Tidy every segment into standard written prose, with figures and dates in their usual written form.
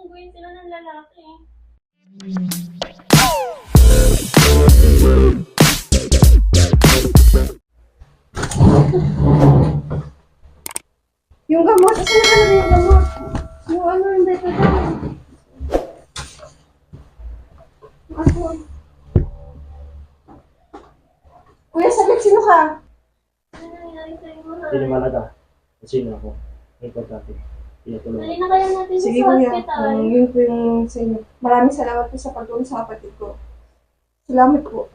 bubungguin sila ng lalaki. Yung gamot, saan na yung gamot? Yung ano, hindi ito daw. Ano? Kuya, saglit, sino ka? Ano nangyari sa'yo, mahal? Hindi naman aga. Sino ako? Importante. Pinatulungan. Dali na kaya natin siya Sige sa kuya, hospital. yun po yung sa inyo. Maraming salamat po sa pagtulong sa kapatid ko. Salamat po.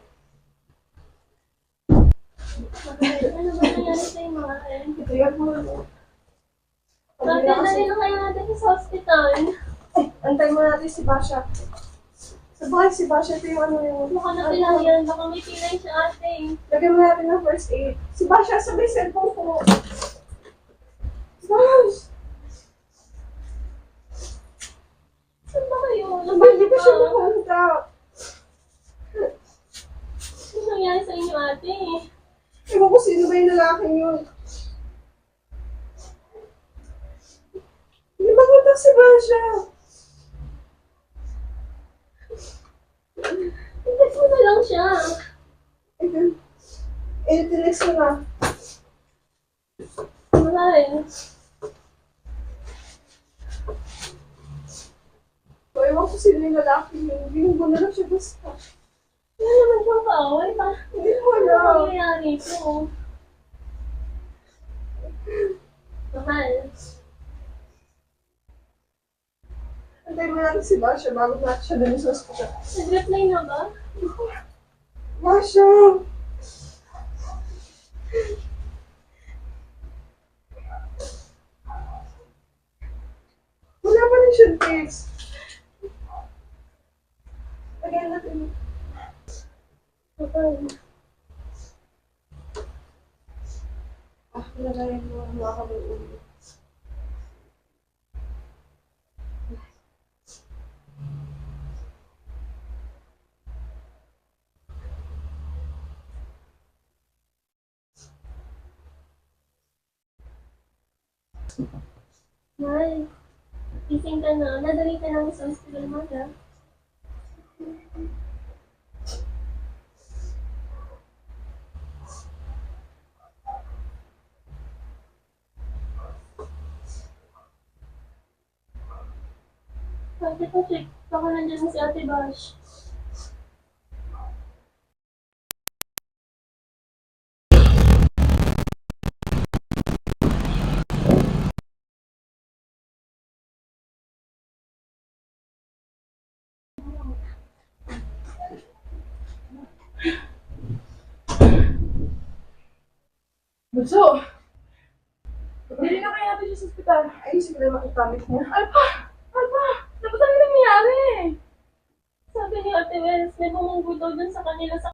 Ano ba nangyari sa'yo, mahal? Ito yan po. Bakit dali na kaya natin siya sa hospital? Antay mo natin si Basha. Sabay si Basha, ito yung ano yung... Baka napilang yan. Baka may pilay siya ate. Lagyan mo natin ng first aid. Si Basha, sabay cellphone ko. Bash! Saan ba kayo? Hindi ko siya mapunta. Ano nangyari sa inyo ate? Ewan ko sino ba yung lalaking yun. Hindi ba kontak si Basha? I-text mo na lang siya. Tinext mo na. Mahal. So, ewan ko sino yung lalaking yun. Binubo na lang siya basta. Ano naman siyang kaaway? Hindi ko Ano alam. nangyayari ito? Mahal. Antay mo natin si Basha bago natin siya dun sa hospital. Nag-reply na ba? Basha! Wala pa rin siya text. Lagyan natin. Mahal. Lagayan mo ang mga ulo. Mahal. Gising ka na. Nadali ka namin sa hospital mo na. Pwede pa check. Baka nandiyan na si Ate Bash. Bunso! Dili na kaya natin siya sa ospital. Ay, siguro makitamit niya. Alpa! Tapos ano nangyayari? Sabi ni Ate Wes, may bumunggo daw dun sa kanila sa